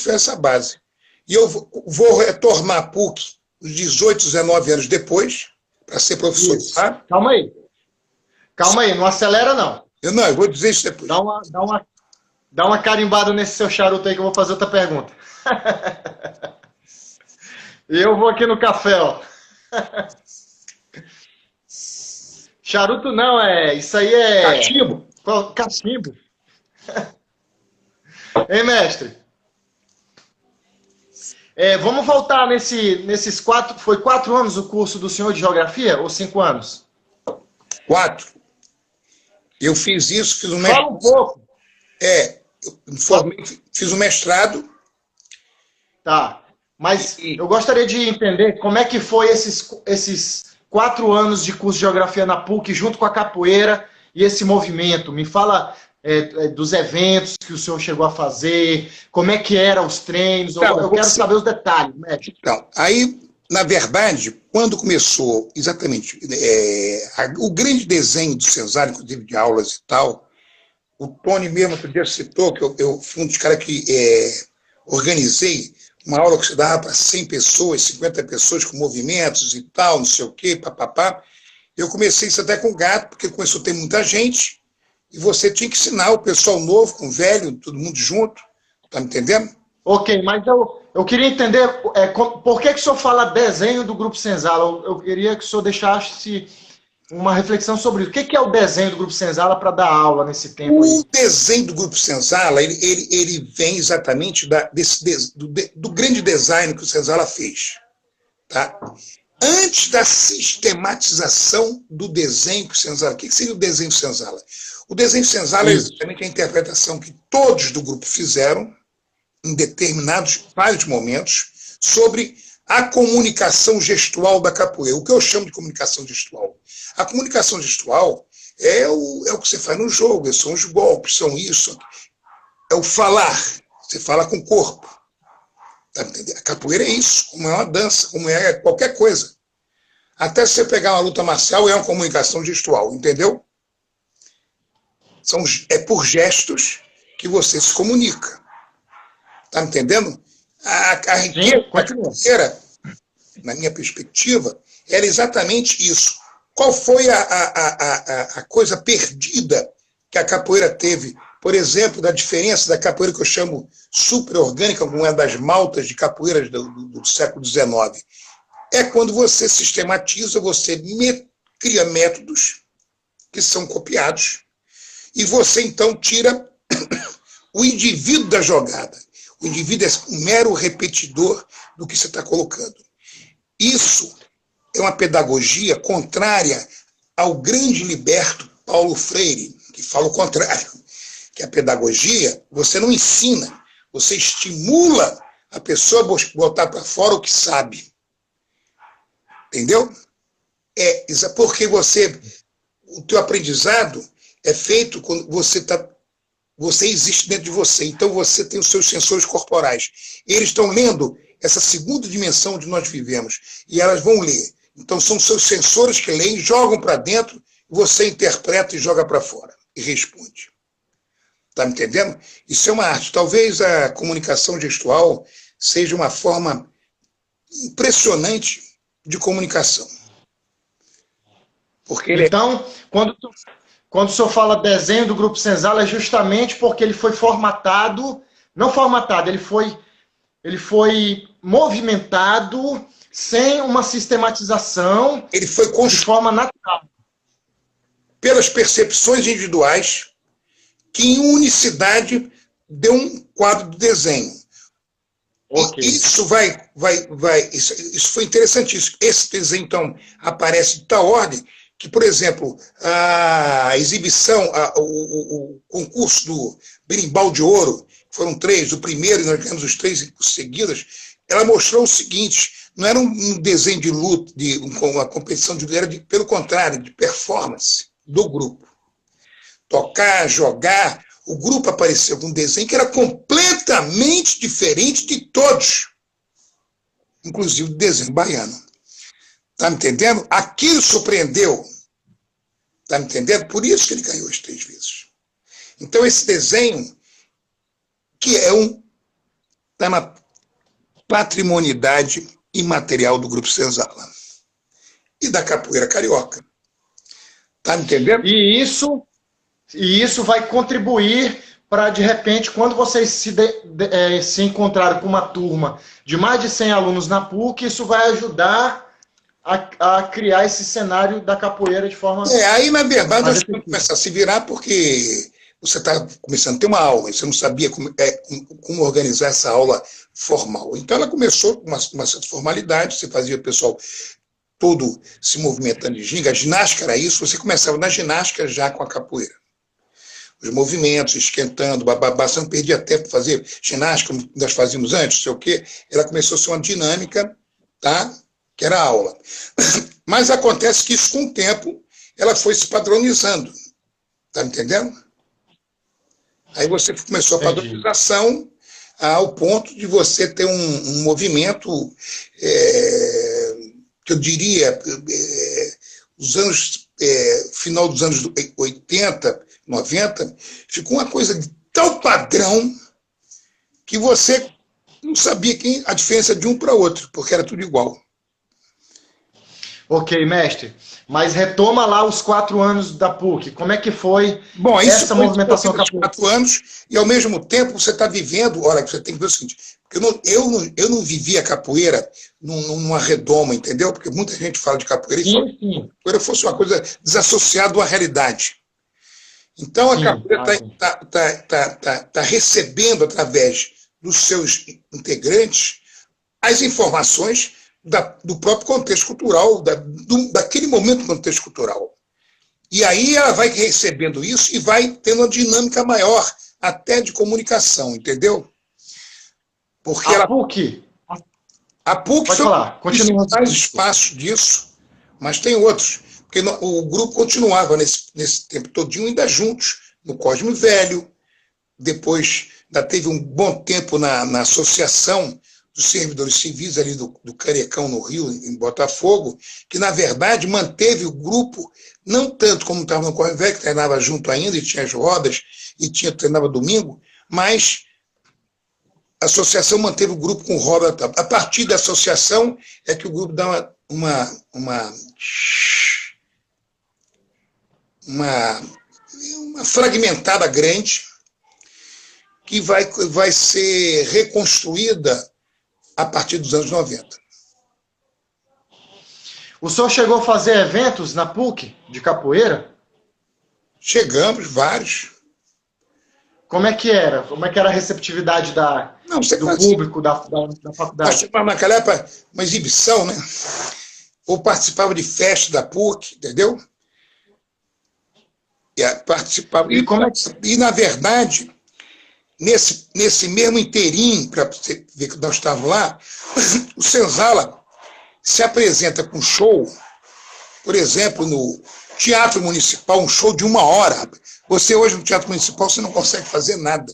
essa base. E eu vou retornar a PUC uns 18, 19 anos depois, para ser professor. Tá? Calma aí, não acelera não. Eu vou dizer isso depois. Dá uma carimbada nesse seu charuto aí que eu vou fazer outra pergunta. E eu vou aqui no café, ó. Charuto não, isso aí é... Cachimbo. Cachimbo. Hein, mestre? Vamos voltar nesses 4. Foi 4 anos o curso do senhor de geografia ou 5 anos? 4. Eu fiz isso, fiz um Fala mestrado. um pouco. Fiz um mestrado. Tá. Mas eu gostaria de entender como é que foi esses 4 anos de curso de geografia na PUC junto com a capoeira e esse movimento. Me fala dos eventos que o senhor chegou a fazer, como é que eram os treinos. Eu quero saber os detalhes, mestre. Então, aí, na verdade, quando começou exatamente o grande desenho do Cesar, inclusive de aulas e tal, o Tony mesmo outro dia citou que eu fui um dos caras que organizei uma aula que se dava para 100 pessoas, 50 pessoas com movimentos e tal, não sei o quê, papapá. Eu comecei isso até com o gato, porque começou a ter muita gente, e você tinha que ensinar o pessoal novo, com o velho, todo mundo junto. Tá me entendendo? Ok, mas eu queria entender por que o senhor fala desenho do Grupo Senzala. Eu queria que o senhor deixasse uma reflexão sobre isso. O que é o desenho do Grupo Senzala para dar aula nesse tempo aí? O desenho do Grupo Senzala, ele vem exatamente do grande design que o Senzala fez. Tá? Antes da sistematização do desenho que o Senzala... O que seria o desenho Senzala? O desenho Senzala é exatamente a interpretação que todos do grupo fizeram em vários momentos, sobre a comunicação gestual da capoeira. O que eu chamo de comunicação gestual? A comunicação gestual é o que você faz no jogo, são os golpes, são isso. É o falar. Você fala com o corpo. Tá entendendo? A capoeira é isso, como é uma dança, como é qualquer coisa. Até você pegar uma luta marcial é uma comunicação gestual, entendeu? É por gestos que você se comunica. Tá me entendendo? A capoeira, na minha perspectiva, era exatamente isso. Qual foi a coisa perdida que a capoeira teve? Por exemplo, da diferença da capoeira que eu chamo super orgânica, como é das maltas de capoeiras do século XIX. É quando você sistematiza, você cria métodos que são copiados e você, então, tira o indivíduo da jogada. O indivíduo é um mero repetidor do que você está colocando. Isso é uma pedagogia contrária ao grande liberto Paulo Freire, que fala o contrário, que a pedagogia, você não ensina, você estimula a pessoa a botar para fora o que sabe. Entendeu? Porque o teu aprendizado é feito quando você existe dentro de você, então você tem os seus sensores corporais. Eles estão lendo essa segunda dimensão onde nós vivemos, e elas vão ler. Então são seus sensores que leem, jogam para dentro, você interpreta e joga para fora, e responde. Está me entendendo? Isso é uma arte. Talvez a comunicação gestual seja uma forma impressionante de comunicação. Porque então, quando o senhor fala desenho do Grupo Senzala, é justamente porque ele foi formatado, não formatado, ele foi movimentado sem uma sistematização, ele foi de forma natural. Pelas percepções individuais, que em unicidade deu um quadro de desenho. Okay. Isso isso foi interessantíssimo. Esse desenho, então, aparece de tal ordem que, por exemplo, a exibição, o concurso do Berimbau de Ouro, foram 3, o primeiro, e nós ganhamos os 3 seguidas, ela mostrou o seguinte: não era um desenho de luta, uma competição de luta, era pelo contrário, de performance do grupo. Tocar, jogar, o grupo apareceu com um desenho que era completamente diferente de todos, inclusive do desenho baiano. Está me entendendo? Aquilo surpreendeu. Está me entendendo? Por isso que ele ganhou as 3 vezes. Então, esse desenho, que está na patrimonialidade imaterial do Grupo Senzala e da capoeira carioca. Está me entendendo? E isso vai contribuir para, de repente, quando vocês se encontrarem com uma turma de mais de 100 alunos na PUC, isso vai ajudar a criar esse cenário da capoeira de forma... Aí, na verdade, nós vamos começar a se virar, porque você está começando a ter uma aula, e você não sabia como organizar essa aula formal. Então, ela começou com uma certa formalidade, você fazia o pessoal todo se movimentando de ginga. A ginástica era isso, você começava na ginástica já com a capoeira. Os movimentos, esquentando, bababá, você não perdia tempo para fazer ginástica, como nós fazíamos antes, não sei o quê. Ela começou a ser uma dinâmica, tá? Que era a aula. Mas acontece que isso, com o tempo, ela foi se padronizando. Tá me entendendo? Aí você começou a padronização ao ponto de você ter um movimento, que eu diria, final dos anos 80, 90, ficou uma coisa de tão padrão que você não sabia a diferença de um para outro, porque era tudo igual. Ok, mestre. Mas retoma lá os 4 anos da PUC. Como é que foi essa movimentação capoeira? 4 anos, e ao mesmo tempo você está vivendo. Olha, você tem que ver o seguinte: eu não vivia a capoeira numa redoma, entendeu? Porque muita gente fala de capoeira e fala que a capoeira fosse uma coisa desassociada à realidade. Então a capoeira está recebendo, através dos seus integrantes, as informações do próprio contexto cultural, daquele momento do contexto cultural. E aí ela vai recebendo isso e vai tendo uma dinâmica maior, até de comunicação, entendeu? Porque a PUC Pode falar. Continua mais espaços disso, mas tem outros. Porque o grupo continuava nesse tempo todinho ainda juntos, no Cosme Velho, depois ainda teve um bom tempo na associação dos servidores civis ali do Carecão, no Rio, em Botafogo, que, na verdade, manteve o grupo, não tanto como estava no Corre Velho, que treinava junto ainda, e tinha as rodas, e treinava domingo, mas a associação manteve o grupo com roda. A partir da associação é que o grupo dá uma fragmentada grande, que vai ser reconstruída a partir dos anos 90. O senhor chegou a fazer eventos na PUC de capoeira? Chegamos, vários. Como é que era? Como é que era a receptividade do público da faculdade? Nós, naquela época, uma exibição, né? Ou participava de festa da PUC, entendeu? Participava. E, na verdade, nesse mesmo inteirinho, para você ver que nós estávamos lá, o Senzala se apresenta com show, por exemplo, no Teatro Municipal, um show de 1 hora. Você hoje no Teatro Municipal você não consegue fazer nada.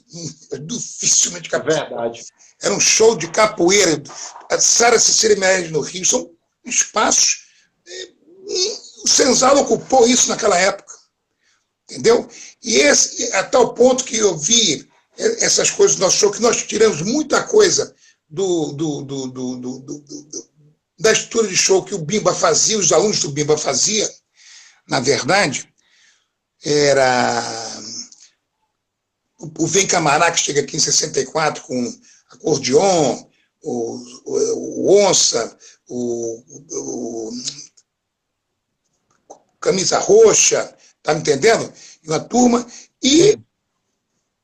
É dificilmente capaz. É verdade. Era um show de capoeira. A Sara Cecília Meirelles no Rio. São espaços. E o Senzala ocupou isso naquela época. Entendeu? E a tal ponto que eu vi essas coisas do nosso show, que nós tiramos muita coisa da estrutura de show que o Bimba fazia, os alunos do Bimba faziam. Na verdade, era o Vem Camará, que chega aqui em 64 com acordeon, o Onça, o Camisa Roxa, tá me entendendo? E uma turma, e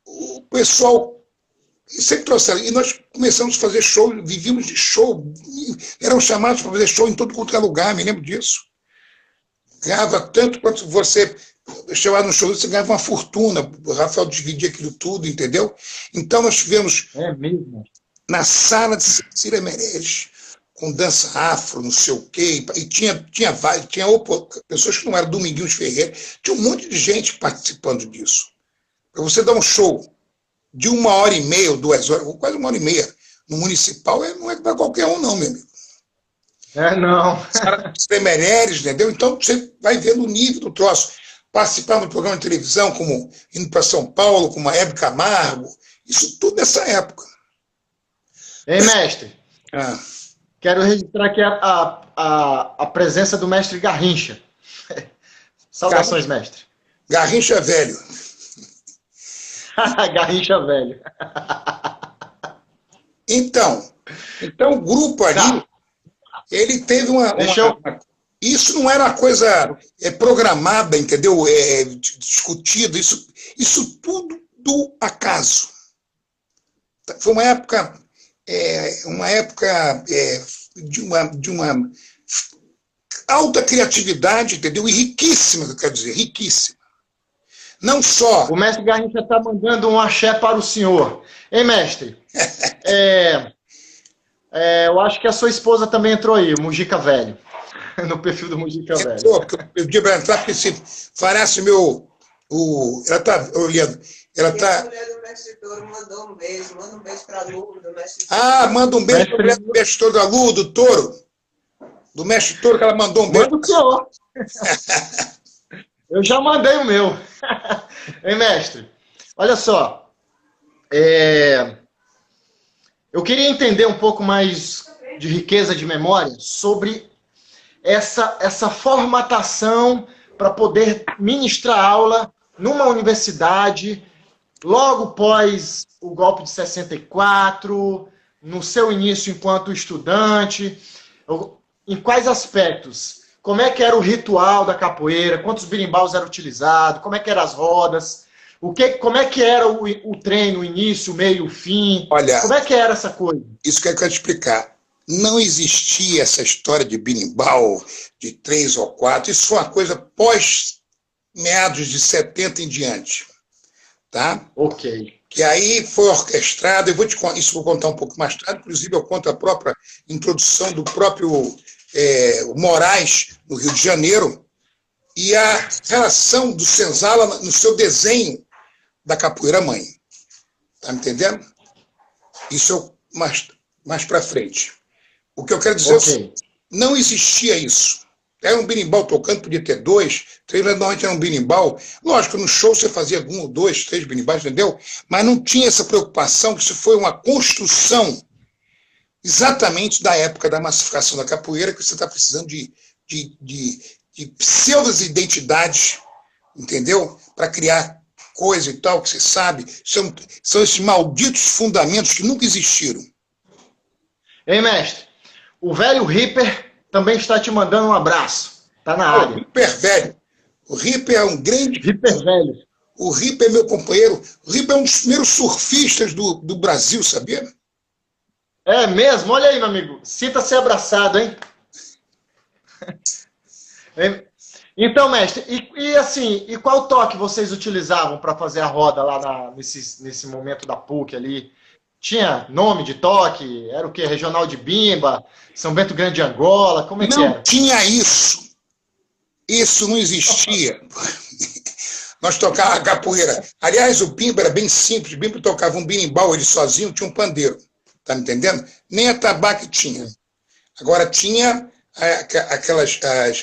o pessoal sempre trouxeram. E nós começamos a fazer show, vivíamos de show, eram chamados para fazer show em todo quanto é lugar, me lembro disso. Ganhava tanto quanto você chegava no show, você ganhava uma fortuna. O Rafael dividia aquilo tudo, entendeu? Então nós tivemos na sala de Cecília Meirelles, com dança afro, não sei o quê, e tinha pessoas que não eram Dominguinhos Ferreira, tinha um monte de gente participando disso. Para você dar um show de 1h30 ou 2 horas, quase 1h30, no Municipal, não é para qualquer um, não, meu amigo. Não. Cecília Meirelles, entendeu? Então você vai vendo o nível do troço. Participar de programa de televisão, como indo para São Paulo, como a Hebe Camargo, isso tudo nessa época. Ei, mestre. Quero registrar aqui a presença do mestre Garrincha. Saudações, mestre. Garrincha velho. Garrincha velho. Então o grupo ali, ele teve uma... Isso não era uma coisa programada, entendeu? Discutida, isso tudo do acaso. Foi uma época de uma alta criatividade, entendeu? E riquíssima, que eu quero dizer, riquíssima. Não só... O mestre Garrincha está mandando um axé para o senhor. Hein, mestre? Eu acho que a sua esposa também entrou aí, o Mujica Velho. No perfil do Mujica Velho. Porque eu pedi para entrar, porque se falasse ela está olhando. Ela tá... A mulher do mestre Toro mandou um beijo. Manda um beijo para a Lu, do mestre Toro. Manda um beijo para o mestre Toro da Lu, do Toro. Do mestre Toro, que ela mandou um beijo. Manda o senhor. Eu já mandei o meu. Hein, mestre? Olha só. Eu queria entender um pouco mais de riqueza de memória sobre essa formatação para poder ministrar aula numa universidade, logo pós o golpe de 64, no seu início enquanto estudante, em quais aspectos? Como é que era o ritual da capoeira? Quantos birimbaus eram utilizados? Como é que eram as rodas? Como é que era o treino, o início, o meio, o fim? Olha, como é que era essa coisa? Isso que eu quero te explicar. Não existia essa história de birimbau, de 3 ou 4. Isso foi uma coisa pós meados de 70 em diante. Tá? Ok. Que aí foi orquestrado, isso vou contar um pouco mais tarde, inclusive eu conto a própria introdução do próprio Moraes, no Rio de Janeiro, e a relação do Senzala no seu desenho da capoeira mãe. Tá me entendendo? Isso mais para frente. O que eu quero dizer é o seguinte, não existia isso. Era um birimbau tocando, podia ter 2, 3, mas normalmente era um birimbau. Lógico, no show você fazia 1, 2, 3 birimbais, entendeu? Mas não tinha essa preocupação, que isso foi uma construção exatamente da época da massificação da capoeira, que você está precisando de pseudo-identidades, entendeu? Para criar coisa e tal, que você sabe. São esses malditos fundamentos que nunca existiram. Ei, mestre, o velho Ripper também está te mandando um abraço. Está na área. O Ripper velho. O Ripper é um grande... Ripper velho. O Ripper é meu companheiro. O Ripper é um dos primeiros surfistas do Brasil, sabia? É mesmo? Olha aí, meu amigo. Sinta-se abraçado, hein? Então, mestre, e qual toque vocês utilizavam para fazer a roda lá nesse momento da PUC ali? Tinha nome de toque? Era o quê? Regional de Bimba? São Bento Grande de Angola? Como é que era? Não tinha isso. Isso não existia. Nós tocávamos a capoeira. Aliás, o Bimba era bem simples. O Bimba tocava um birimbau, ele sozinho, tinha um pandeiro. Tá me entendendo? Nem a tabaque tinha. Agora tinha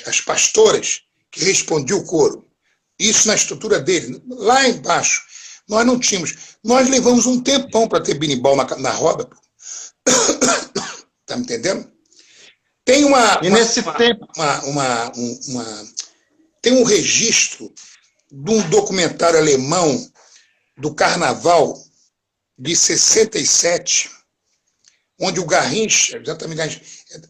as pastoras que respondiam o coro. Isso na estrutura dele. Lá embaixo, nós não tínhamos. Nós levamos um tempão para ter birimbau na roda. Tá me entendendo? Tem tem um registro de um documentário alemão do Carnaval de 67, onde o Garrincha, exatamente, Garrincha,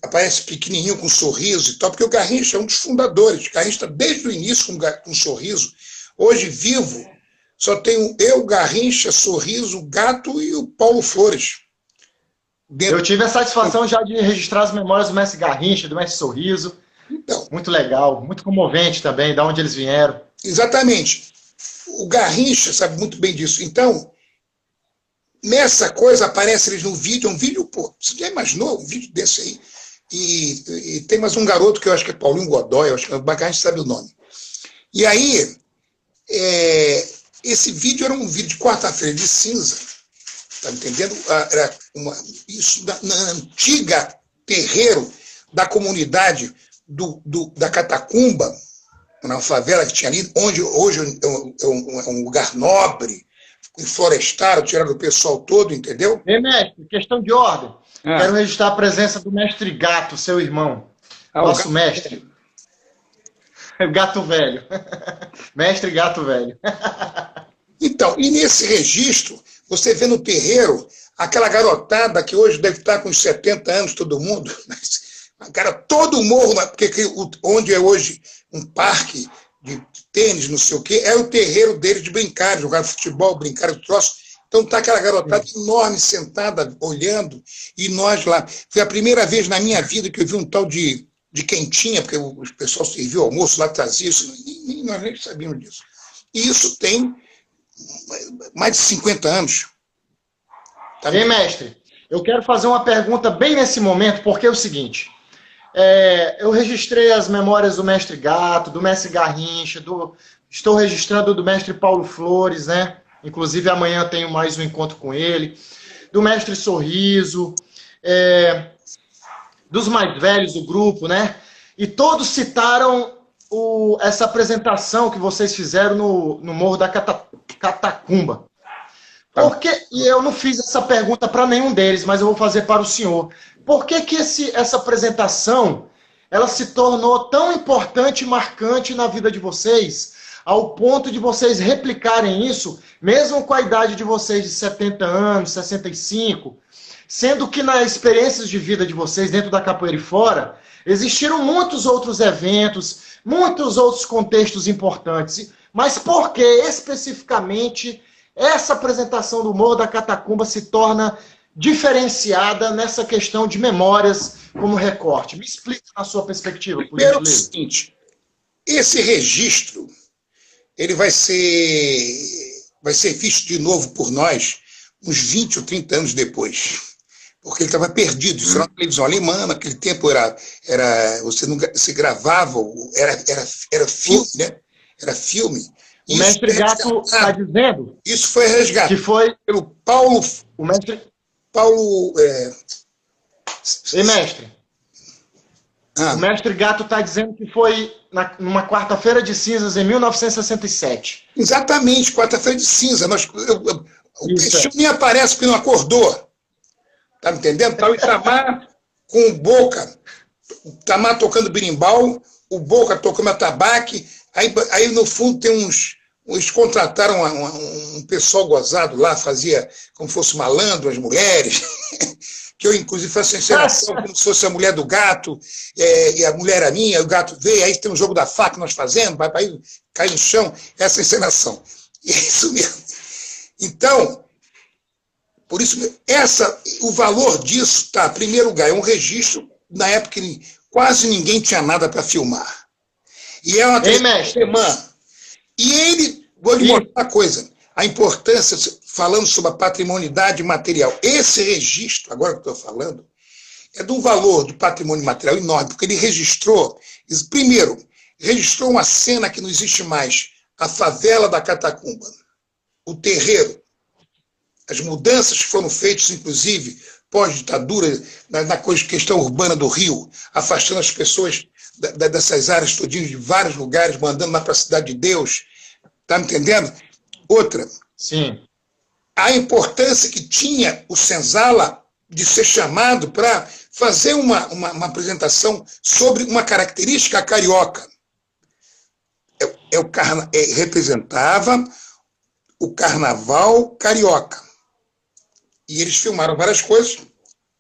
aparece pequenininho com um sorriso e tal, porque o Garrincha é um dos fundadores. O Garrincha está desde o início com um sorriso. Hoje, vivo, só tenho eu, Garrincha, Sorriso, Gato e o Paulo Flores. Eu tive a satisfação já de registrar as memórias do mestre Garrincha, do mestre Sorriso. Então, muito legal, muito comovente também, de onde eles vieram. Exatamente. O Garrincha sabe muito bem disso. Então, nessa coisa aparece eles no vídeo, um vídeo, pô, você já imaginou um vídeo desse aí? E tem mais um garoto que eu acho que é Paulinho Godoy, eu acho que o Garrincha sabe o nome. E aí, esse vídeo era um vídeo de quarta-feira de cinza, tá entendendo? Era isso na antiga terreiro da comunidade da Catacumba, na favela que tinha ali, onde hoje é um lugar nobre, florestaram, tiraram o pessoal todo, entendeu? Mestre, questão de ordem. Quero registrar a presença do mestre Gato, seu irmão. Nosso mestre. Gato velho. Mestre Gato velho. Então, e nesse registro, você vê no terreiro aquela garotada que hoje deve estar com uns 70 anos, todo mundo, Cara, todo o morro, porque onde é hoje um parque de tênis, não sei o quê, é o terreiro deles de brincar, jogar futebol, brincar de troço. Então tá aquela garotada enorme sentada, olhando, e nós lá. Foi a primeira vez na minha vida que eu vi um tal de quentinha, porque o pessoal serviu almoço lá, trazia isso, e nós nem sabíamos disso. E isso tem mais de 50 anos. Tá? Ei, mestre, eu quero fazer uma pergunta bem nesse momento, porque é o seguinte, eu registrei as memórias do mestre Gato, do mestre Garrincha, estou registrando do mestre Paulo Flores, né? Inclusive amanhã tenho mais um encontro com ele, do mestre Sorriso, dos mais velhos do grupo, né? E todos citaram essa apresentação que vocês fizeram no Morro da Catacumba. E eu não fiz essa pergunta para nenhum deles, mas eu vou fazer para o senhor. Por que essa apresentação ela se tornou tão importante e marcante na vida de vocês, ao ponto de vocês replicarem isso, mesmo com a idade de vocês de 70 anos, 65, sendo que nas experiências de vida de vocês, dentro da capoeira e fora, existiram muitos outros eventos, muitos outros contextos importantes. Mas por que, especificamente, essa apresentação do Morro da Catacumba se torna diferenciada nessa questão de memórias como recorte? Me explica na sua perspectiva, por Primeiro, gentileza. é o seguinte, esse registro ele vai ser visto de novo por nós uns 20 ou 30 anos depois. Porque ele estava perdido. Isso era uma televisão alemã, naquele tempo você gravava, era filme, né? Era filme. O mestre Gato está dizendo... Isso foi resgatado que foi pelo Paulo... O mestre... Paulo... Ei, mestre. O mestre Gato está dizendo que foi numa quarta-feira de cinzas em 1967. Exatamente, quarta-feira de cinza. O peixinho nem aparece porque não acordou. Tá me entendendo? Tá o Itamar com o Boca. O Itamar tocando berimbau, o Boca tocando atabaque. Aí no fundo tem eles contrataram um pessoal gozado lá, fazia como fosse malandro, as mulheres, que eu inclusive faço encenação como se fosse a mulher do gato, e a mulher era minha, o gato veio, aí tem um jogo da faca que nós fazemos, vai para cair no chão, essa encenação. E é isso mesmo. Então, por isso, o valor disso, tá, em primeiro lugar, é um registro, na época que quase ninguém tinha nada para filmar. E é uma alemã. E vou lhe mostrar uma coisa, a importância, falando sobre a patrimonialidade material. Esse registro, agora que eu estou falando, é de um valor do patrimônio material enorme, porque ele registrou, primeiro, registrou uma cena que não existe mais, a favela da Catacumba, o terreiro, as mudanças que foram feitas, inclusive, pós-ditadura, na questão urbana do Rio, afastando as pessoas dessas áreas todinhas, de vários lugares, mandando lá para a Cidade de Deus. Está me entendendo? Outra. Sim. A importância que tinha o Senzala de ser chamado para fazer uma apresentação sobre uma característica carioca. Representava o carnaval carioca. E eles filmaram várias coisas,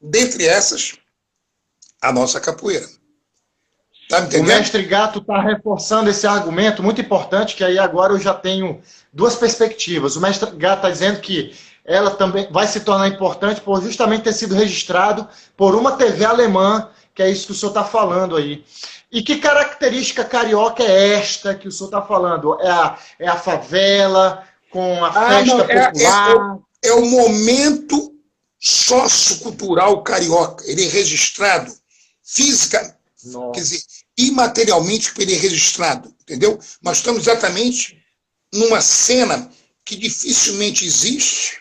dentre essas, a nossa capoeira. Tá me entendendo? O mestre Gato está reforçando esse argumento muito importante, que aí agora eu já tenho duas perspectivas. O mestre Gato está dizendo que ela também vai se tornar importante por justamente ter sido registrado por uma TV alemã, que é isso que o senhor está falando aí. E que característica carioca é esta que o senhor está falando? É a favela, com a festa popular? É o momento sociocultural carioca. Ele é registrado física, quer dizer, imaterialmente ele é registrado, entendeu? Nós estamos exatamente numa cena que dificilmente existe.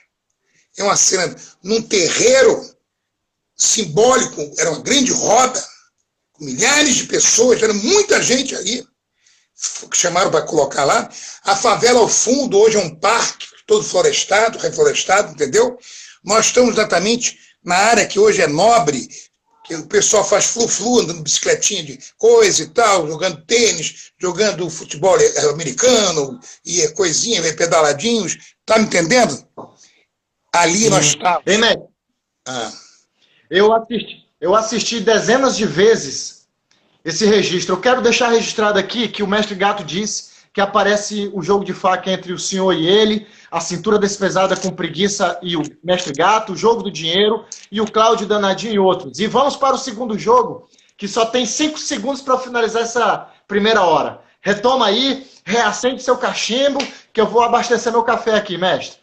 É uma cena num terreiro simbólico, era uma grande roda, com milhares de pessoas, era muita gente ali, que chamaram para colocar lá. A favela ao fundo hoje é um parque, todo florestado, reflorestado, entendeu? Nós estamos exatamente na área que hoje é nobre, que o pessoal faz flu-flu, andando bicicletinha de coisa e tal, jogando tênis, jogando futebol americano, e coisinha, pedaladinhos, tá me entendendo? Ali nós estávamos. Eu Eu assisti dezenas de vezes esse registro. Eu quero deixar registrado aqui que o mestre Gato disse que aparece o jogo de faca entre o senhor e ele, a cintura despesada com preguiça e o mestre Gato, o jogo do dinheiro e o Cláudio Danadinho e outros. E vamos para o segundo jogo, que só tem 5 segundos para finalizar essa primeira hora. Retoma aí, reacende seu cachimbo, que eu vou abastecer meu café aqui, mestre.